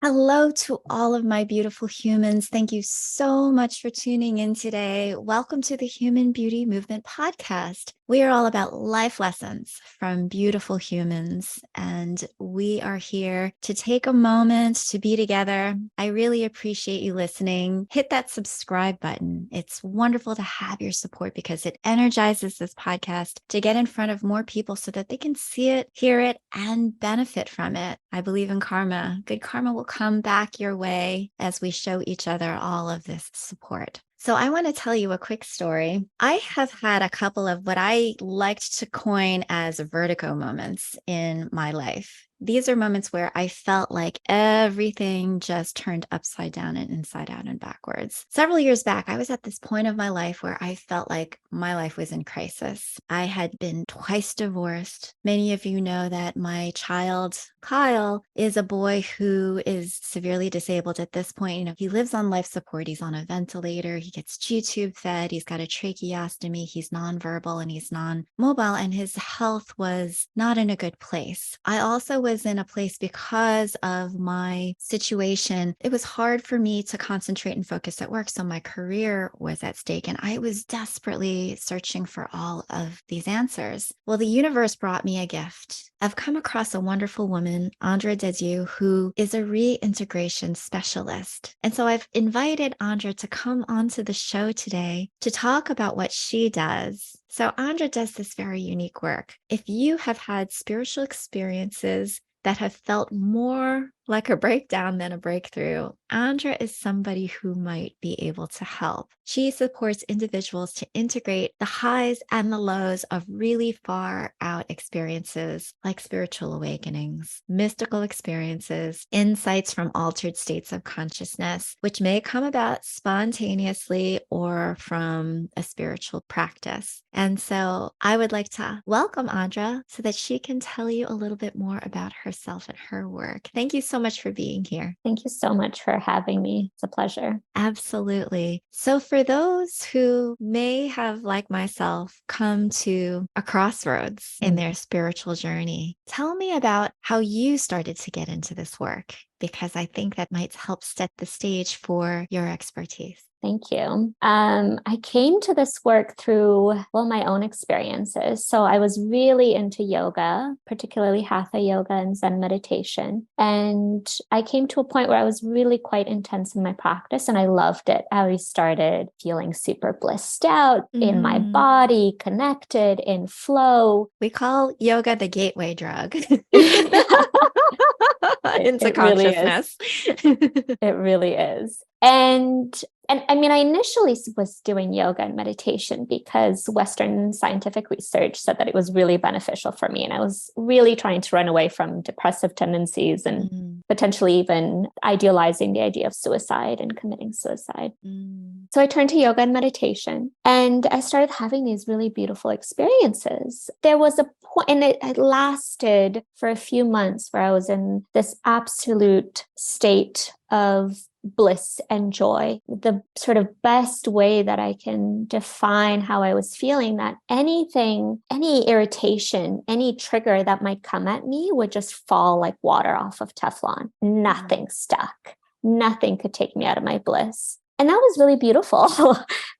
Hello to all of my beautiful humans. Thank you so much for tuning in today. Welcome to the Human Beauty Movement podcast. We are all about life lessons from beautiful humans, and we are here to take a moment to be together. I really appreciate you listening. Hit that subscribe button. It's wonderful to have your support because it energizes this podcast to get in front of more people so that they can see it, hear it, and benefit from it. I believe in karma. Good karma will come back your way as we show each other all of this support. So I want to tell you a quick story. I have had a couple of what I liked to coin as vertigo moments in my life. These are moments where I felt like everything just turned upside down and inside out and backwards. Several years back, I was at this point of my life where I felt like my life was in crisis. I had been twice divorced. Many of you know that my child, Kyle, is a boy who is severely disabled at this point. He lives on life support. He's on a ventilator. He gets G-tube fed. He's got a tracheostomy. He's nonverbal and he's non-mobile, and his health was not in a good place. I also was in a place because of my situation. It was hard for me to concentrate and focus at work. So my career was at stake and I was desperately searching for all of these answers. Well, the universe brought me a gift. I've come across a wonderful woman, Andra Dediu, who is a reintegration specialist. And so I've invited Andra to come onto the show today to talk about what she does. So Andra does this very unique work. If you have had spiritual experiences that have felt more like a breakdown than a breakthrough, Andra is somebody who might be able to help. She supports individuals to integrate the highs and the lows of really far out experiences like spiritual awakenings, mystical experiences, insights from altered states of consciousness, which may come about spontaneously or from a spiritual practice. And so I would like to welcome Andra so that she can tell you a little bit more about herself and her work. Thank you so much for being here. Thank you so much for having me. It's a pleasure. Absolutely. So for those who may have, like myself, come to a crossroads in their spiritual journey, tell me about how you started to get into this work, because I think that might help set the stage for your expertise. Thank you. I came to this work through, my own experiences. So I was really into yoga, particularly hatha yoga and Zen meditation. And I came to a point where I was really quite intense in my practice and I loved it. I started feeling super blissed out in my body, connected, in flow. We call yoga the gateway drug. Into It really consciousness. It really is. And I mean, I initially was doing yoga and meditation because Western scientific research said that it was really beneficial for me. And I was really trying to run away from depressive tendencies and potentially even idealizing the idea of suicide and committing suicide. So I turned to yoga and meditation and I started having these really beautiful experiences. There was a point, and it lasted for a few months where I was in this absolute state of bliss and joy. The sort of best way that I can define how I was feeling, that anything, any irritation, any trigger that might come at me would just fall like water off of Teflon. Nothing stuck. Nothing could take me out of my bliss. And that was really beautiful,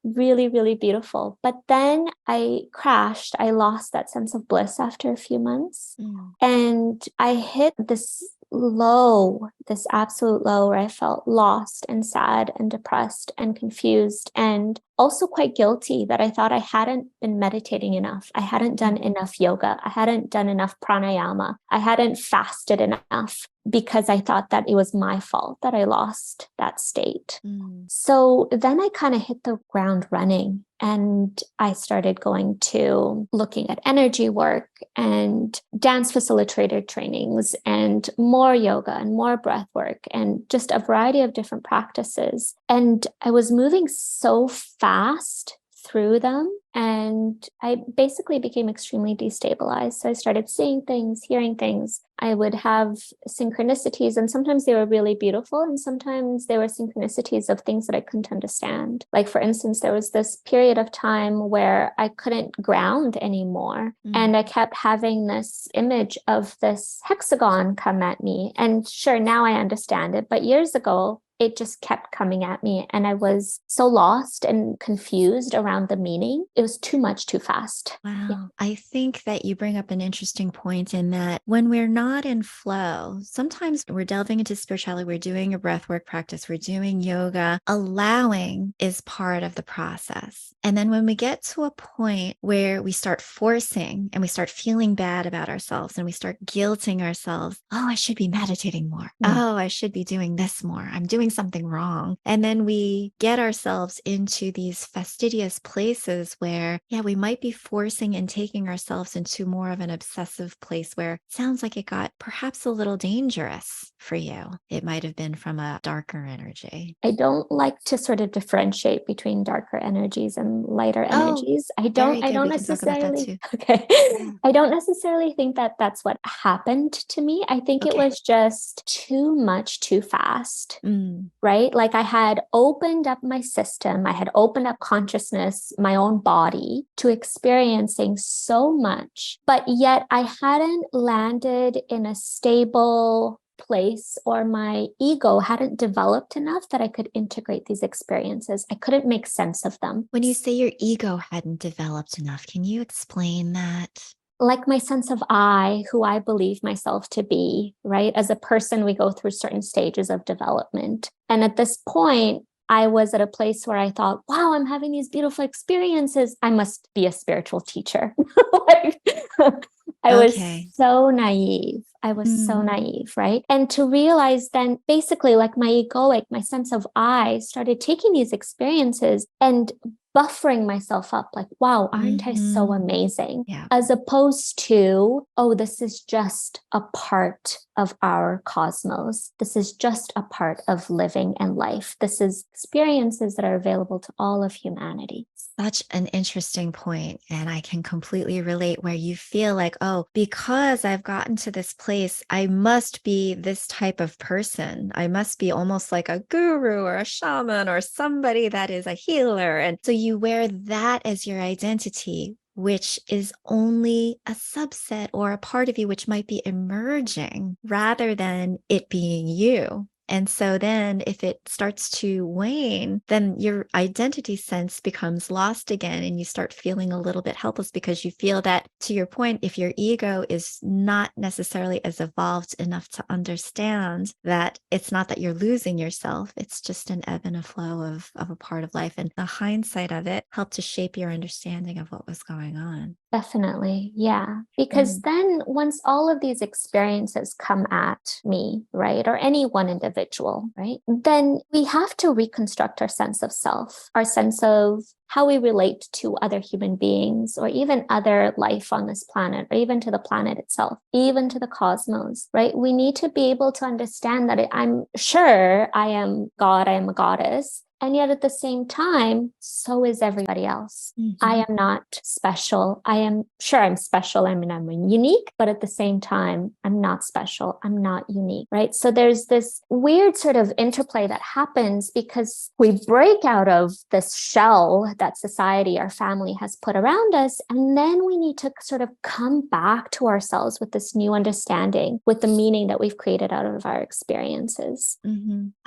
really, really beautiful. But then I crashed. I lost that sense of bliss after a few months. And I hit this low, this absolute low where I felt lost and sad and depressed and confused and also quite guilty that I thought I hadn't been meditating enough. I hadn't done enough yoga. I hadn't done enough pranayama. I hadn't fasted enough because I thought that it was my fault that I lost that state. So then I kind of hit the ground running and I started going to looking at energy work and dance facilitator trainings and more yoga and more breath work and just a variety of different practices. And I was moving so fast through them And I basically became extremely destabilized. So I started seeing things, hearing things. I would have synchronicities, and sometimes they were really beautiful, and sometimes they were synchronicities of things that I couldn't understand. Like, for instance, there was this period of time where I couldn't ground anymore. And I kept having this image of this hexagon come at me. And sure, now I understand it. But years ago, it just kept coming at me. And I was so lost and confused around the meaning. It was too much, too fast. Wow. Yeah. I think that you bring up an interesting point in that when we're not in flow, sometimes we're delving into spirituality, we're doing a breathwork practice, we're doing yoga. Allowing is part of the process. And then when we get to a point where we start forcing and we start feeling bad about ourselves and we start guilting ourselves, oh, I should be meditating more. Oh, I should be doing this more. I'm doing something wrong. And then we get ourselves into these fastidious places where, yeah, we might be forcing and taking ourselves into more of an obsessive place where it sounds like it got perhaps a little dangerous for you. It might have been from a darker energy. I don't like to sort of differentiate between darker energies and lighter energies. I Very don't good. We can talk about that necessarily, too. okay. Yeah. I don't necessarily think that that's what happened to me. I think it Okay. was just too much, too fast. Mm. Right? Like I had opened up my system, I had opened up consciousness, my own body to experiencing so much, but yet I hadn't landed in a stable place, or my ego hadn't developed enough that I could integrate these experiences. I couldn't make sense of them. When you say your ego hadn't developed enough, can you explain that? Like my sense of I, who I believe myself to be, right? As a person, we go through certain stages of development. And at this point, I was at a place where I thought, wow, I'm having these beautiful experiences. I must be a spiritual teacher. Like, I was so naive. I was so naive, right? And to realize then basically like my egoic, my sense of I started taking these experiences and buffering myself up like, wow, aren't I so amazing? Yeah. As opposed to, oh, this is just a part of our cosmos. This is just a part of living and life. This is experiences that are available to all of humanity. Such an interesting point, and I can completely relate where you feel like, oh, because I've gotten to this place, I must be this type of person. I must be almost like a guru or a shaman or somebody that is a healer. And so you wear that as your identity, which is only a subset or a part of you, which might be emerging rather than it being you. And so then if it starts to wane, then your identity sense becomes lost again, and you start feeling a little bit helpless because you feel that, to your point, if your ego is not necessarily as evolved enough to understand that it's not that you're losing yourself, it's just an ebb and a flow of a part of life. And the hindsight of it helped to shape your understanding of what was going on. Definitely. Yeah. Because then once all of these experiences come at me, right, or any one individual, right, then we have to reconstruct our sense of self, our sense of how we relate to other human beings, or even other life on this planet, or even to the planet itself, even to the cosmos, right? We need to be able to understand that I'm sure I am God, I am a goddess. And yet at the same time, so is everybody else. I am not special. I am sure I'm special. I mean, I'm unique, but at the same time, I'm not special. I'm not unique, right? So there's this weird sort of interplay that happens because we break out of this shell that society, our family has put around us. And then we need to sort of come back to ourselves with this new understanding, with the meaning that we've created out of our experiences.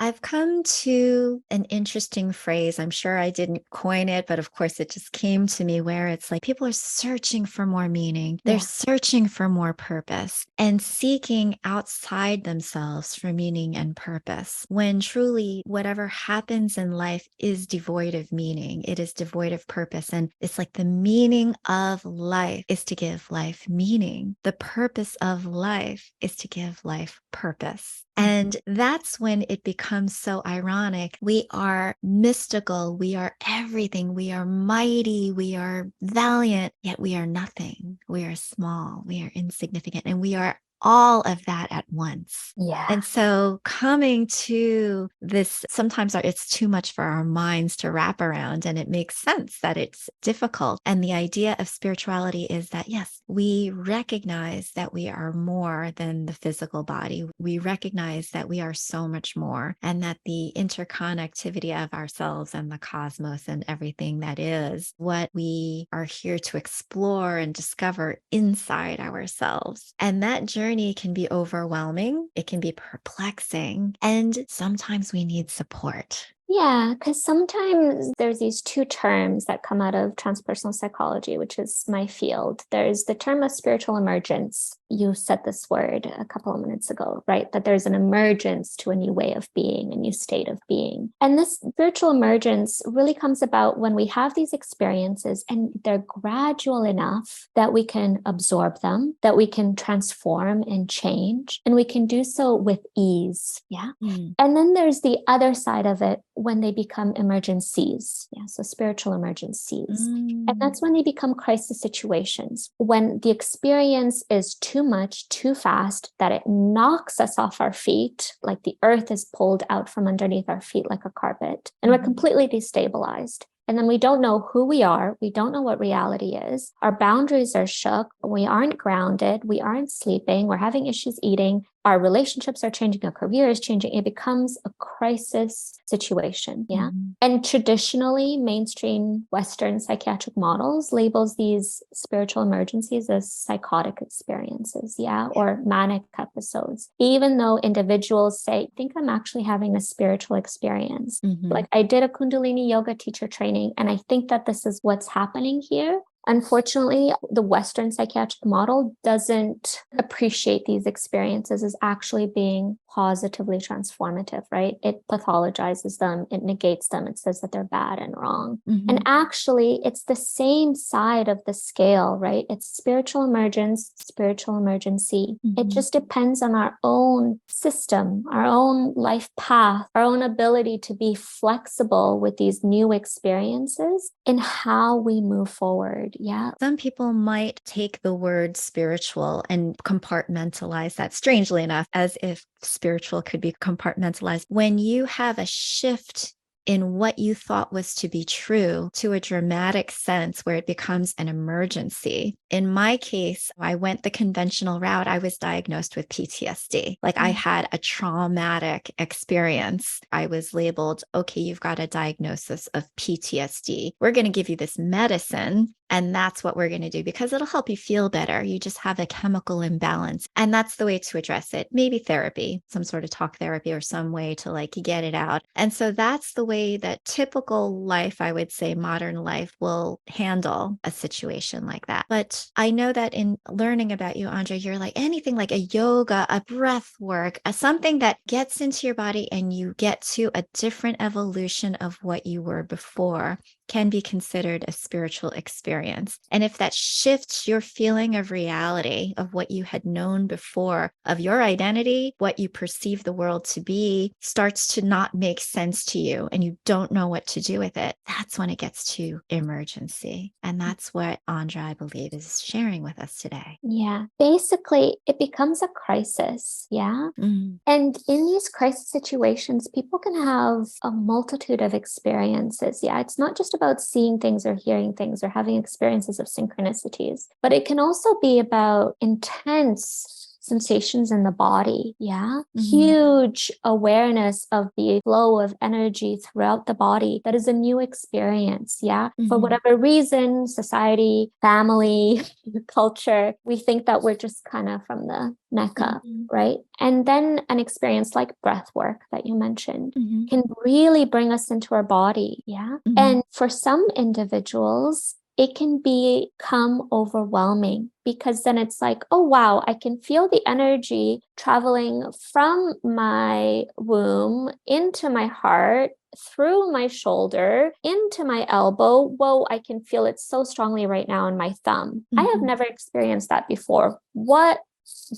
I've come to an interesting phrase. I'm sure I didn't coin it, but of course it just came to me, where it's like people are searching for more meaning. They're searching for more purpose and seeking outside themselves for meaning and purpose, when truly whatever happens in life is devoid of meaning. It is devoid of purpose. And it's like the meaning of life is to give life meaning. The purpose of life is to give life purpose. And that's when it becomes so ironic. We are mystical. We are everything. We are mighty. We are valiant, yet we are nothing. We are small. We are insignificant. And we are all of that at once. Yeah. And so coming to this, sometimes it's too much for our minds to wrap around, and it makes sense that it's difficult. And the idea of spirituality is that, yes, we recognize that we are more than the physical body. We recognize that we are so much more, and that the interconnectivity of ourselves and the cosmos and everything that is what we are here to explore and discover inside ourselves. And that journey can be overwhelming. It can be perplexing. And sometimes we need support. Yeah, because sometimes there's these two terms that come out of transpersonal psychology, which is my field. There's the term of spiritual emergence. You said this word a couple of minutes ago, right? That there's an emergence to a new way of being, a new state of being. And this spiritual emergence really comes about when we have these experiences and they're gradual enough that we can absorb them, that we can transform and change, and we can do so with ease. Yeah. And then there's the other side of it when they become emergencies. Yeah. So spiritual emergencies. And that's when they become crisis situations, when the experience is too much, too fast, that it knocks us off our feet, like the earth is pulled out from underneath our feet like a carpet, and we're completely destabilized. And then we don't know who we are. We don't know what reality is. Our boundaries are shook. We aren't grounded. We aren't sleeping. We're having issues eating. Our relationships are changing. Our career is changing. It becomes a crisis situation. Yeah. And traditionally, mainstream Western psychiatric models labels these spiritual emergencies as psychotic experiences. Yeah. Or manic episodes, even though individuals say, I think I'm actually having a spiritual experience. Like I did a Kundalini yoga teacher training, and I think that this is what's happening here. Unfortunately, the Western psychiatric model doesn't appreciate these experiences as actually being positively transformative, right? It pathologizes them, it negates them, it says that they're bad and wrong. And actually, it's the same side of the scale, right? It's spiritual emergence, spiritual emergency. It just depends on our own system, our own life path, our own ability to be flexible with these new experiences and how we move forward. Yeah. Some people might take the word spiritual and compartmentalize that, strangely enough, as if spiritual could be compartmentalized. When you have a shift in what you thought was to be true to a dramatic sense where it becomes an emergency. In my case, I went the conventional route. I was diagnosed with PTSD. Like I had a traumatic experience. I was labeled, okay, you've got a diagnosis of PTSD. We're going to give you this medicine. And that's what we're going to do because it'll help you feel better. You just have a chemical imbalance. And that's the way to address it. Maybe therapy, some sort of talk therapy or some way to like get it out. And so that's the way that typical life, I would say modern life, will handle a situation like that. But I know that in learning about you, Andra, you're like anything like a yoga, a breath work, something that gets into your body and you get to a different evolution of what you were before can be considered a spiritual experience. And if that shifts your feeling of reality, of what you had known before, of your identity, what you perceive the world to be, starts to not make sense to you and you don't know what to do with it, that's when it gets to emergency. And that's what Andra, I believe, is sharing with us today. Yeah. Basically, it becomes a crisis. Yeah. And in these crisis situations, people can have a multitude of experiences. Yeah. It's not just about seeing things or hearing things or having experiences of synchronicities, but it can also be about intense sensations in the body. Yeah. Huge awareness of the flow of energy throughout the body. That is a new experience. Yeah. For whatever reason, society, family, culture, we think that we're just kind of from the neck up, right? And then an experience like breath work that you mentioned can really bring us into our body. Yeah. And for some individuals, it can become overwhelming because then it's like, oh, wow, I can feel the energy traveling from my womb into my heart, through my shoulder, into my elbow. Whoa, I can feel it so strongly right now in my thumb. I have never experienced that before. What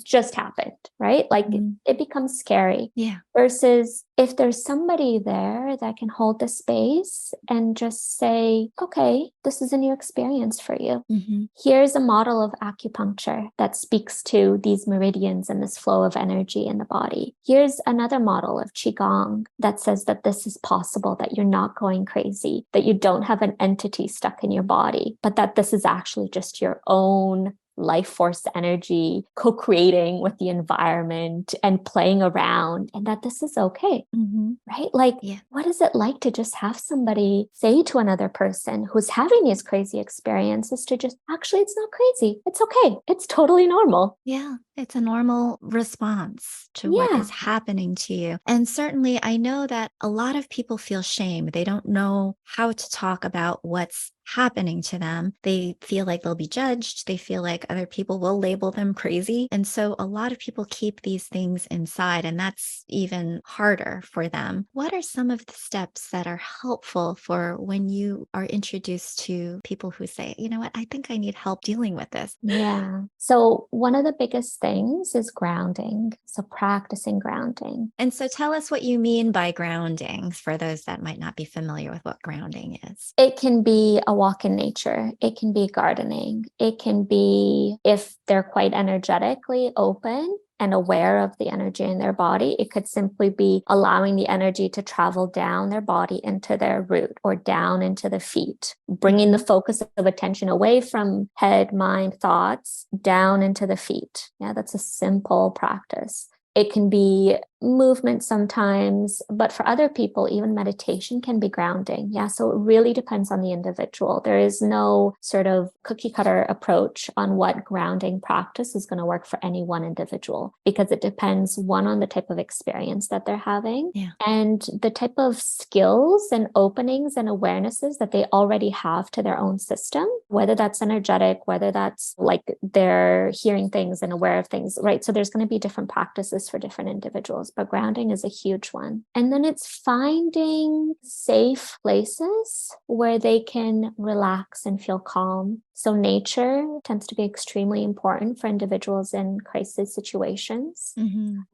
just happened, right? Like it becomes scary. Yeah. Versus if there's somebody there that can hold the space and just say, okay, this is a new experience for you. Here's a model of acupuncture that speaks to these meridians and this flow of energy in the body. Here's another model of Qigong that says that this is possible, that you're not going crazy, that you don't have an entity stuck in your body, but that this is actually just your own life force energy co-creating with the environment and playing around, and that this is okay. Right? Like, what is it like to just have somebody say to another person who's having these crazy experiences to just, actually, it's not crazy. It's okay. It's totally normal. Yeah. It's a normal response to what is happening to you. And certainly I know that a lot of people feel shame. They don't know how to talk about what's happening to them. They feel like they'll be judged. They feel like other people will label them crazy. And so a lot of people keep these things inside, and that's even harder for them. What are some of the steps that are helpful for when you are introduced to people who say, you know what, I think I need help dealing with this? Yeah. So one of the biggest things is grounding. So practicing grounding. And so tell us what you mean by grounding for those that might not be familiar with what grounding is. It can be a walk in nature. It can be gardening. It can be, if they're quite energetically open and aware of the energy in their body, it could simply be allowing the energy to travel down their body into their root or down into the feet, bringing the focus of attention away from head, mind, thoughts, down into the feet. Yeah, that's a simple practice. It can be movement sometimes, but for other people, even meditation can be grounding. Yeah. So it really depends on the individual. There is no sort of cookie cutter approach on what grounding practice is going to work for any one individual, because it depends, one, on the type of experience that they're having and the type of skills and openings and awarenesses that they already have to their own system, whether that's energetic, whether that's like they're hearing things and aware of things, right? So there's going to be different practices for different individuals, but grounding is a huge one. And then it's finding safe places where they can relax and feel calm. So nature tends to be extremely important for individuals in crisis situations.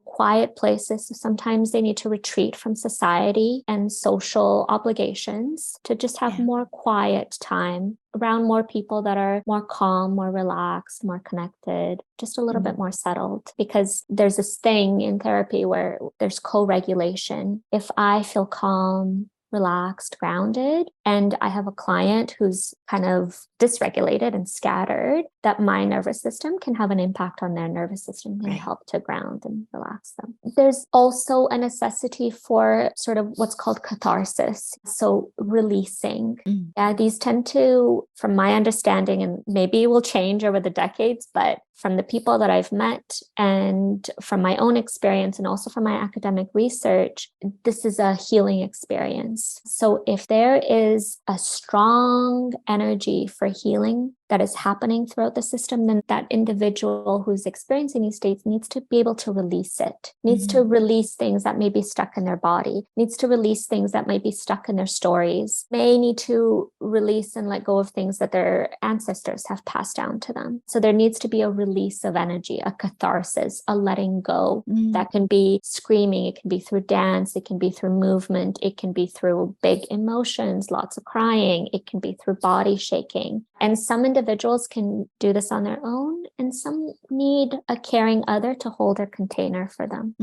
Quiet places. So sometimes they need to retreat from society and social obligations to just have more quiet time around more people that are more calm, more relaxed, more connected, just a little bit more settled. Because there's this thing in therapy where there's co-regulation. If I feel calm, relaxed, grounded, and I have a client who's kind of dysregulated and scattered, that my nervous system can have an impact on their nervous system and help to ground and relax them. There's also a necessity for sort of what's called catharsis. So releasing. Yeah, these tend to, from my understanding, and maybe it will change over the decades, but from the people that I've met and from my own experience and also from my academic research, this is a healing experience. So if there is a strong energy for healing that is happening throughout the system, then that individual who's experiencing these states needs to be able to release it, needs to release things that may be stuck in their body, needs to release things that might be stuck in their stories, may need to release and let go of things that their ancestors have passed down to them. So there needs to be a release of energy, a catharsis, a letting go. That can be screaming, it can be through dance, it can be through movement, it can be through big emotions, lots of crying, it can be through body shaking. And some individuals can do this on their own, and some need a caring other to hold a container for them.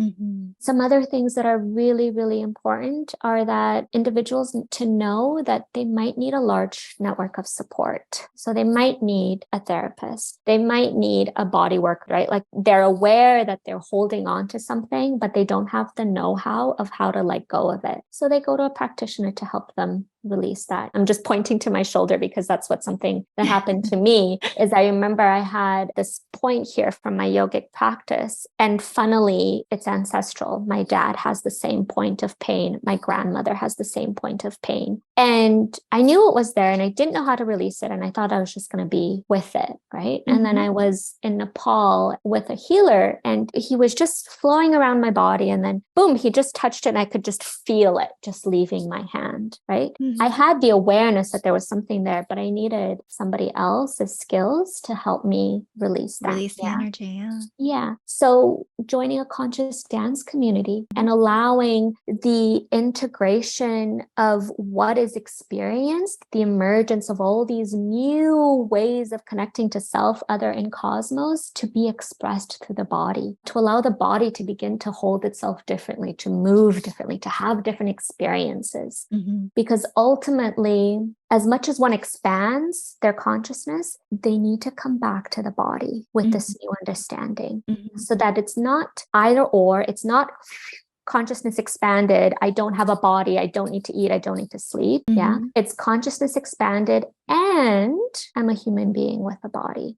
Some other things that are really, really important are that individuals need to know that they might need a large network of support. So they might need a therapist. They might need a body worker, right? Like they're aware that they're holding on to something, but they don't have the know-how of how to let go of it. So they go to a practitioner to help them release that. I'm just pointing to my shoulder because that's what something that happened to me is I remember I had this point here from my yogic practice, and funnily it's ancestral. My dad has the same point of pain. My grandmother has the same point of pain. And I knew it was there and I didn't know how to release it. And I thought I was just going to be with it. Right. And then I was in Nepal with a healer and he was just flowing around my body. And then boom, he just touched it and I could just feel it just leaving my hand. Right. I had the awareness that there was something there, but I needed somebody else's skills to help me release that. Release the energy. Yeah. Yeah. So joining a conscious dance community and allowing the integration of what is experienced, the emergence of all these new ways of connecting to self, other, and cosmos to be expressed through the body, to allow the body to begin to hold itself differently, to move differently, to have different experiences. Because ultimately, as much as one expands their consciousness, they need to come back to the body with this new understanding so that it's not either or, it's not consciousness expanded. I don't have a body. I don't need to eat. I don't need to sleep. Yeah. It's consciousness expanded and I'm a human being with a body.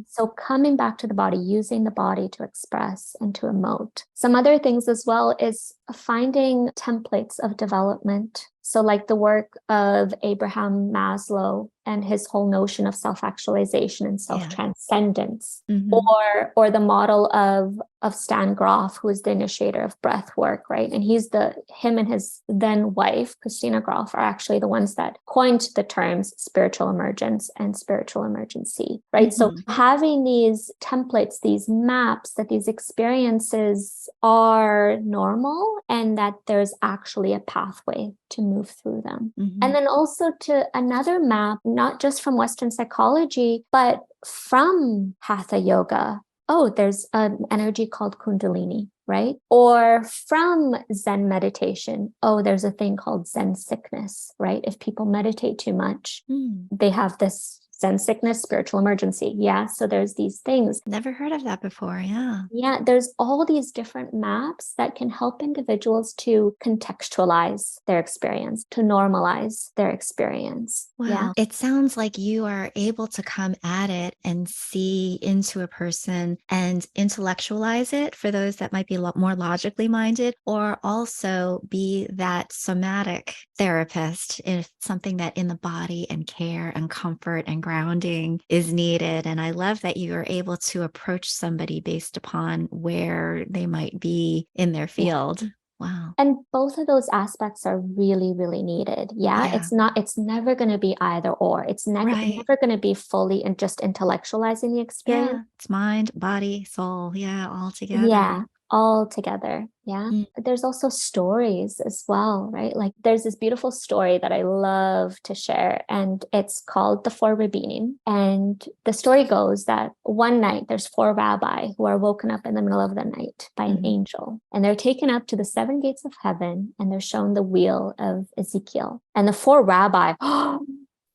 So coming back to the body, using the body to express and to emote. Some other things as well is finding templates of development. So like the work of Abraham Maslow and his whole notion of self-actualization and self-transcendence, or the model of Stan Grof, who is the initiator of breath work, right? And him and his then wife, Christina Grof, are actually the ones that coined the terms spiritual emergence and spiritual emergency, right? So having these templates, these maps, that these experiences are normal and that there's actually a pathway to move through them. And then also to another map, not just from Western psychology, but from Hatha yoga. Oh, there's an energy called Kundalini, right? Or from Zen meditation. Oh, there's a thing called Zen sickness, right? If people meditate too much, they have this Zen sickness, spiritual emergency. Yeah. So there's these things. Never heard of that before. Yeah. Yeah. There's all these different maps that can help individuals to contextualize their experience, to normalize their experience. Wow. Yeah. It sounds like you are able to come at it and see into a person and intellectualize it for those that might be a lot more logically minded, or also be that somatic therapist if something that in the body and care and comfort and grounding is needed. And I love that you are able to approach somebody based upon where they might be in their field. Wow. And both of those aspects are really, really needed. Yeah. It's never going to be either or. It's never going to be fully and just intellectualizing the experience. Yeah. It's mind, body, soul. Yeah. All together. Yeah. All together. Yeah. There's also stories as well, right? Like there's this beautiful story that I love to share, and it's called The Four Rabbinim. And the story goes that one night there's four rabbis who are woken up in the middle of the night by an angel, and they're taken up to the seven gates of heaven and they're shown the wheel of Ezekiel. And the four rabbis,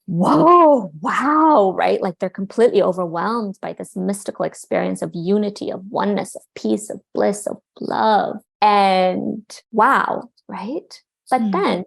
whoa, wow, right? Like they're completely overwhelmed by this mystical experience of unity, of oneness, of peace, of bliss, of love. And wow, right? But then,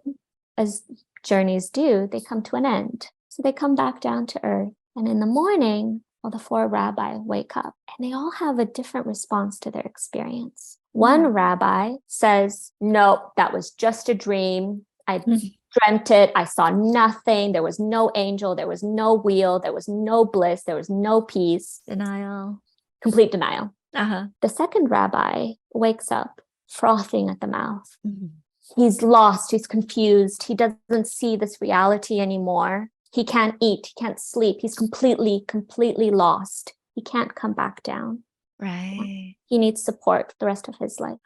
as journeys do, they come to an end. So they come back down to earth. And in the morning, all the four rabbis wake up and they all have a different response to their experience. One rabbi says, nope, that was just a dream. I dreamt it. I saw nothing. There was no angel. There was no wheel. There was no bliss. There was no peace. Denial. Complete denial. The second rabbi wakes up frothing at the mouth. He's lost. He's confused. He doesn't see this reality anymore. He can't eat. He can't sleep. He's completely lost. He can't come back down. Right. He needs support for the rest of his life.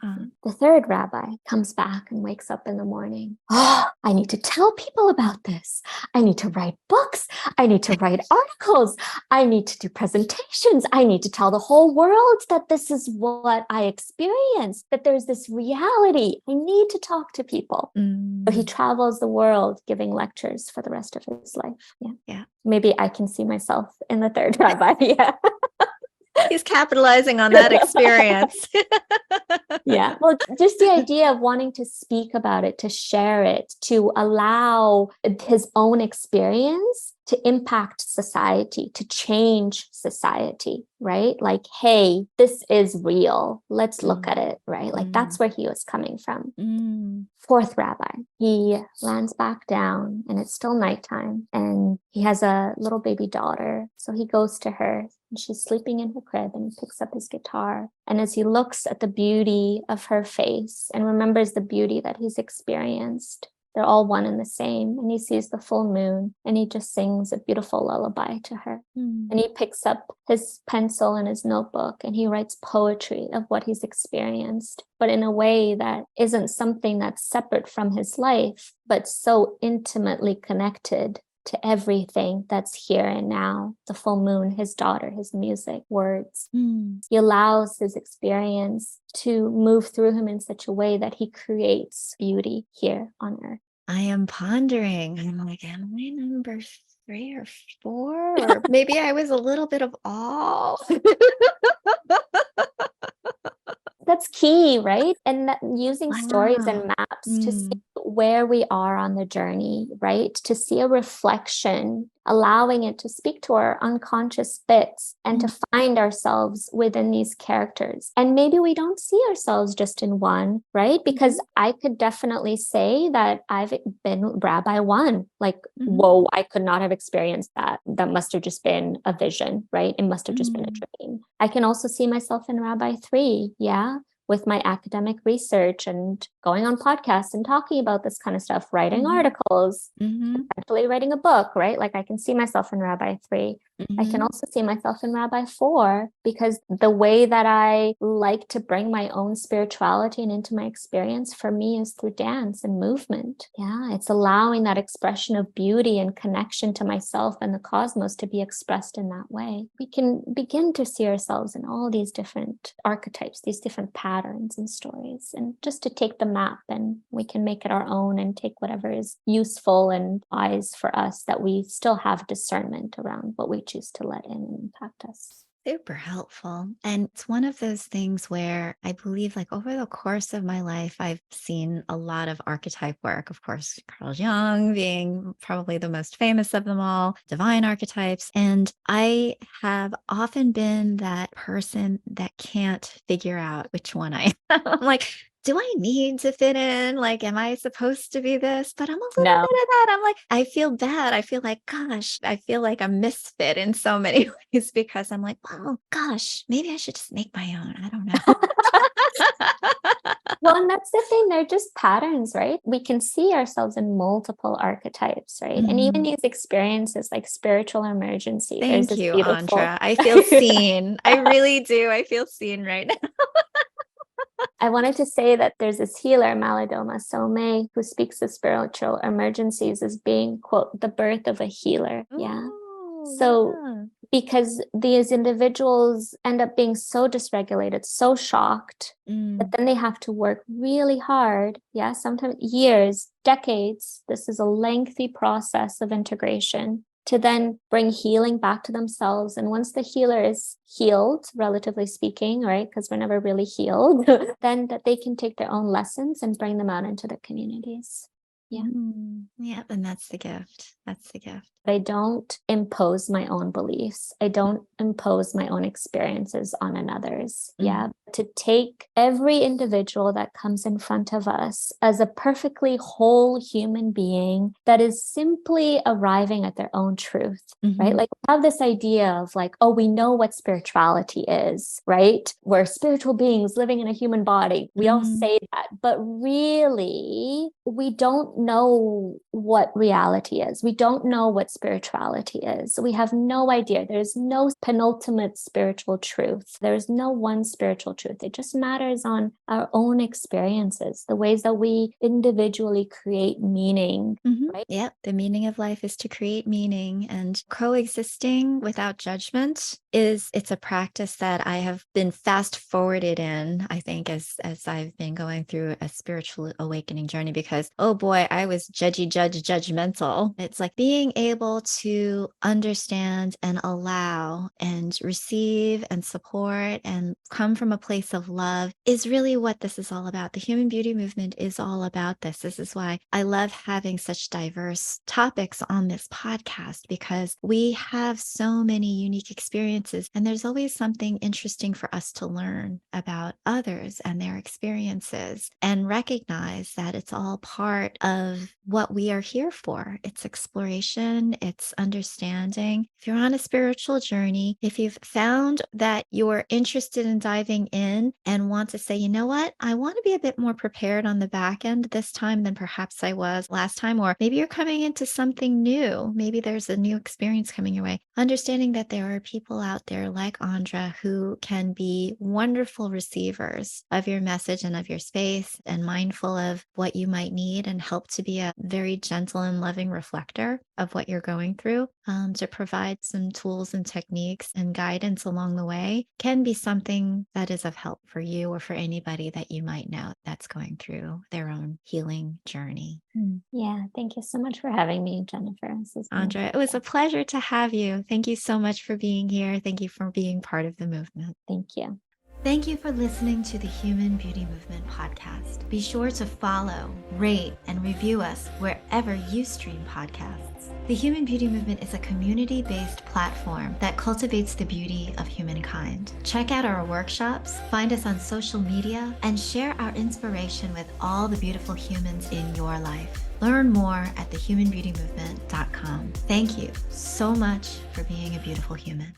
The third rabbi comes back and wakes up in the morning. Oh, I need to tell people about this. I need to write books. I need to write articles. I need to do presentations. I need to tell the whole world that this is what I experienced, that there's this reality. I need to talk to people. So he travels the world giving lectures for the rest of his life. Yeah. Maybe I can see myself in the third rabbi. Yeah. He's capitalizing on that experience. Yeah. Well, just the idea of wanting to speak about it, to share it, to allow his own experience to impact society, to change society, right? Like, hey, this is real. Let's look at it, right? Like that's where he was coming from. Fourth rabbi, he lands back down and it's still nighttime and he has a little baby daughter. So he goes to her and she's sleeping in her crib and he picks up his guitar. And as he looks at the beauty of her face and remembers the beauty that he's experienced, they're all one and the same. And he sees the full moon and he just sings a beautiful lullaby to her. And he picks up his pencil and his notebook and he writes poetry of what he's experienced, but in a way that isn't something that's separate from his life, but so intimately connected to everything that's here and now. The full moon, his daughter, his music, words. He allows his experience to move through him in such a way that he creates beauty here on earth. I am pondering. I'm like, am I number 3 or 4? Or maybe I was a little bit of all. That's key, right? And using stories and Wow. maps to see where we are on the journey, right? To see a reflection, allowing it to speak to our unconscious bits and to find ourselves within these characters. And maybe we don't see ourselves just in one, right? Because I could definitely say that I've been Rabbi 1. Like, whoa, I could not have experienced that. That must have just been a vision, right? It must have just been a dream. I can also see myself in Rabbi 3, yeah, with my academic research and going on podcasts and talking about this kind of stuff, writing articles, actually writing a book, right? Like I can see myself in Rabbi 3. I can also see myself in Rabbi 4 because the way that I like to bring my own spirituality and into my experience for me is through dance and movement. Yeah, it's allowing that expression of beauty and connection to myself and the cosmos to be expressed in that way. We can begin to see ourselves in all these different archetypes, these different patterns and stories, and just to take the map and we can make it our own and take whatever is useful and wise for us, that we still have discernment around what we choose to let in and impact us. Super helpful. And it's one of those things where I believe, like, over the course of my life, I've seen a lot of archetype work. Of course, Carl Jung being probably the most famous of them all, divine archetypes. And I have often been that person that can't figure out which one I am. I'm like, do I need to fit in? Like, am I supposed to be this? But I'm a little No. bit of that. I'm like, I feel bad. I feel like, gosh, I feel like a misfit in so many ways because I'm like, well, gosh, maybe I should just make my own. I don't know. Well, and that's the thing. They're just patterns, right? We can see ourselves in multiple archetypes, right? And even these experiences like spiritual emergency. Thank you, Andra. I feel seen. I really do. I feel seen right now. I wanted to say that there's this healer, Malidoma Somé, who speaks of spiritual emergencies as being, quote, the birth of a healer. Yeah. So because these individuals end up being so dysregulated, so shocked, that then they have to work really hard. Yeah. Sometimes years, decades. This is a lengthy process of integration to then bring healing back to themselves. And once the healer is healed, relatively speaking, right, because we're never really healed, then that they can take their own lessons and bring them out into the communities. Yeah. Yeah. And that's the gift. That's the gift. I don't impose my own beliefs. I don't impose my own experiences on another's. Yeah. To take every individual that comes in front of us as a perfectly whole human being that is simply arriving at their own truth, right? Like we have this idea of like, oh, we know what spirituality is, right? We're spiritual beings living in a human body. We all say that, but really, we don't know what reality is. We don't know what spirituality is. We have no idea. There's no penultimate spiritual truth. There's no one spiritual truth. It just matters on our own experiences, the ways that we individually create meaning. Right? Yep. The meaning of life is to create meaning, and coexisting without judgment it's a practice that I have been fast forwarded in, I think, as I've been going through a spiritual awakening journey, because, oh boy, I was judgmental. It's like being able to understand and allow and receive and support and come from a place of love is really what this is all about. The human beauty movement is all about this. This is why I love having such diverse topics on this podcast, because we have so many unique experiences, and there's always something interesting for us to learn about others and their experiences, and recognize that it's all part of what we are here for. It's exploration, it's understanding. If you're on a spiritual journey, if you've found that you're interested in diving in and want to say, you know what, I want to be a bit more prepared on the back end this time than perhaps I was last time, or maybe you're coming into something new. Maybe there's a new experience coming your way. Understanding that there are people out there like Andra who can be wonderful receivers of your message and of your space, and mindful of what you might need, and help to be a very gentle and loving reflector of what you're going through, to provide some tools and techniques and guidance along the way, can be something that is of help for you or for anybody that you might know that's going through their own healing journey. Yeah, thank you so much for having me, Jennifer. This has been Andra, it was a pleasure to have you. Thank you so much for being here. Thank you for being part of the movement. Thank you. Thank you for listening to the Human Beauty Movement podcast. Be sure to follow, rate, and review us wherever you stream podcasts. The Human Beauty Movement is a community-based platform that cultivates the beauty of humankind. Check out our workshops, find us on social media, and share our inspiration with all the beautiful humans in your life. Learn more at thehumanbeautymovement.com. Thank you so much for being a beautiful human.